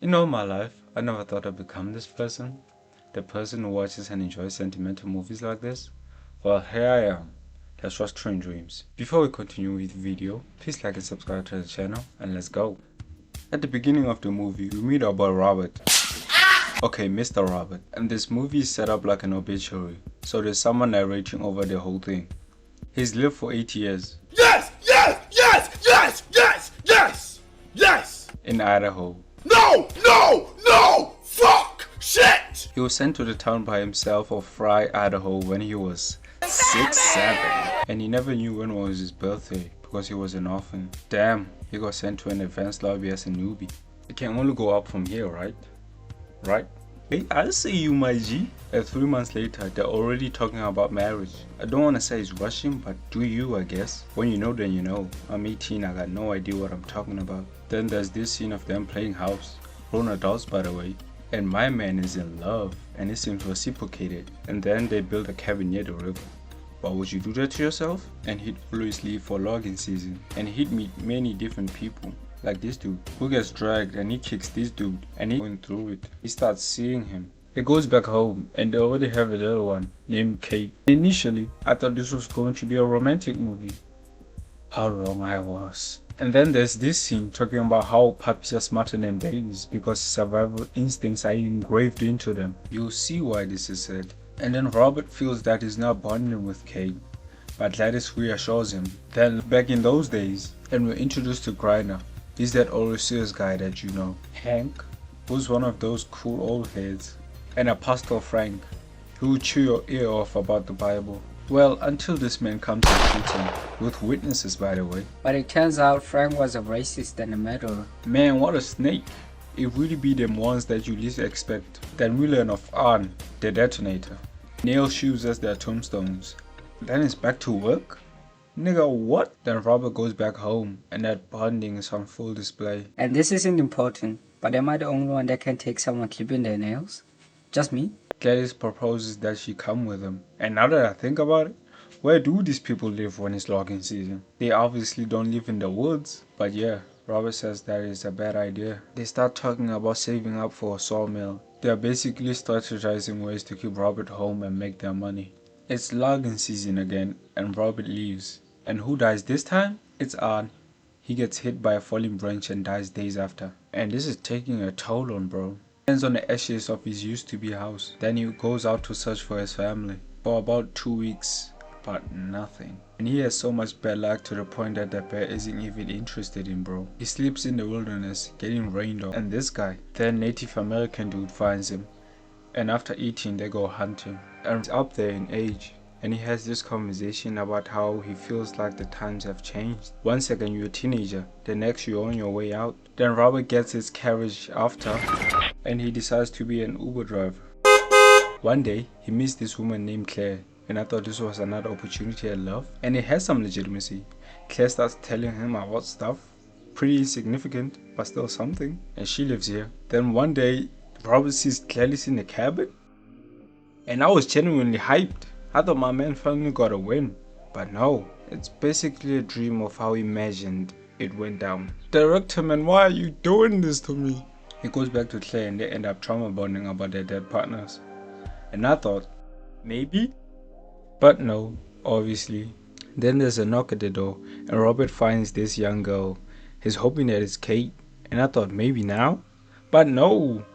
In all my life, I never thought I'd become this person. The person who watches and enjoys sentimental movies like this. Well, here I am. That's just train dreams. Before we continue with the video, please like and subscribe to the channel and let's go. At the beginning of the movie, we meet our boy Robert. Okay, Mr. Robert. And this movie is set up like an obituary. So there's someone narrating over the whole thing. He's lived for 8 years. Yes! Yes! Yes! Yes! Yes! Yes! Yes! In Idaho. No! No! No! Fuck! Shit! He was sent to the town by himself of Fry, Idaho when he was 6'7". And he never knew when was his birthday because he was an orphan. Damn, he got sent to an advanced lobby as a newbie. It can only go up from here, right? Right? Hey, I see you, my G. And 3 months later, they're already talking about marriage. I don't want to say it's rushing, but do you, I guess. When you know, then you know. I'm 18, I got no idea what I'm talking about. Then there's this scene of them playing house. Grown adults, by the way. And my man is in love, and it seems reciprocated. And then they build a cabin near the river. But would you do that to yourself? And he'd always leave for logging season. And he'd meet many different people. Like this dude, who gets dragged and he kicks this dude and he's going through it. He starts seeing him. He goes back home and they already have a little one named Kate. Initially, I thought this was going to be a romantic movie. How wrong I was. And then there's this scene talking about how puppies are smarter than babies because survival instincts are engraved into them. You'll see why this is said. And then Robert feels that he's not bonding with Kate, but Gladys reassures him. Then back in those days, and we're introduced to Grainier. He's that old serious guy that you know. Hank, who's one of those cool old heads. And Apostle Frank, who would chew your ear off about the Bible. Well, until this man comes and shoots him. With witnesses, by the way. But it turns out Frank was a racist and a murderer. Man, what a snake. It really be them ones that you least expect. Then we learn of Arn, the detonator. Nail shoes as their tombstones. Then it's back to work? Nigga, what? Then Robert goes back home and that bonding is on full display. And this isn't important, but am I the only one that can take someone clipping their nails? Just me? Gladys proposes that she come with him. And now that I think about it, where do these people live when it's logging season? They obviously don't live in the woods. But yeah, Robert says that is a bad idea. They start talking about saving up for a sawmill. They are basically strategizing ways to keep Robert home and make their money. It's logging season again and Robert leaves. And who dies this time? It's Arn. He gets hit by a falling branch and dies days after. And this is taking a toll on bro. Stands on the ashes of his used to be house. Then he goes out to search for his family. For about 2 weeks. But nothing. And he has so much bad luck to the point that the bear isn't even interested in bro. He sleeps in the wilderness, getting rained on. And this guy, the Native American dude, finds him. And after eating, they go hunting. And he's up there in age. And he has this conversation about how he feels like the times have changed. 1 second you're a teenager, the next you're on your way out. Then Robert gets his carriage after, and he decides to be an Uber driver. One day, he meets this woman named Claire, and I thought this was another opportunity at love. And it has some legitimacy. Claire starts telling him about stuff, pretty insignificant, but still something. And she lives here. Then one day, Robert sees Gladys in the cabin, and I was genuinely hyped. I thought my man finally got a win, but no, it's basically a dream of how he imagined it went down. Director man, why are you doing this to me? He goes back to Claire and they end up trauma bonding about their dead partners. And I thought, maybe? But no, obviously. Then there's a knock at the door and Robert finds this young girl. He's hoping that it's Kate, and I thought maybe now? But no,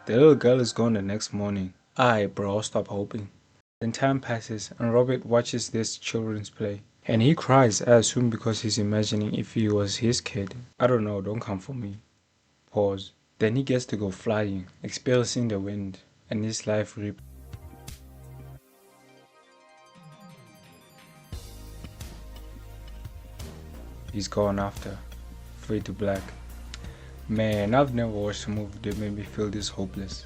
the little girl is gone the next morning. Aight bro, stop hoping. Then time passes and Robert watches this children's play. And he cries, I assume because he's imagining if he was his kid. I don't know, don't come for me. Pause. Then he gets to go flying, experiencing the wind, and his life he's gone after. Fade to black. Man, I've never watched a movie that made me feel this hopeless.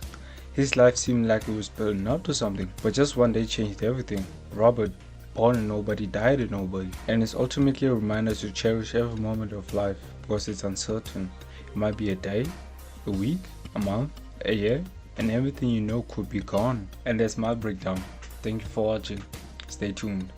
His life seemed like it was building up to something, but just one day changed everything. Robert, born a nobody, died a nobody. And it's ultimately a reminder to cherish every moment of life, because it's uncertain. It might be a day, a week, a month, a year, and everything you know could be gone. And that's my breakdown. Thank you for watching. Stay tuned.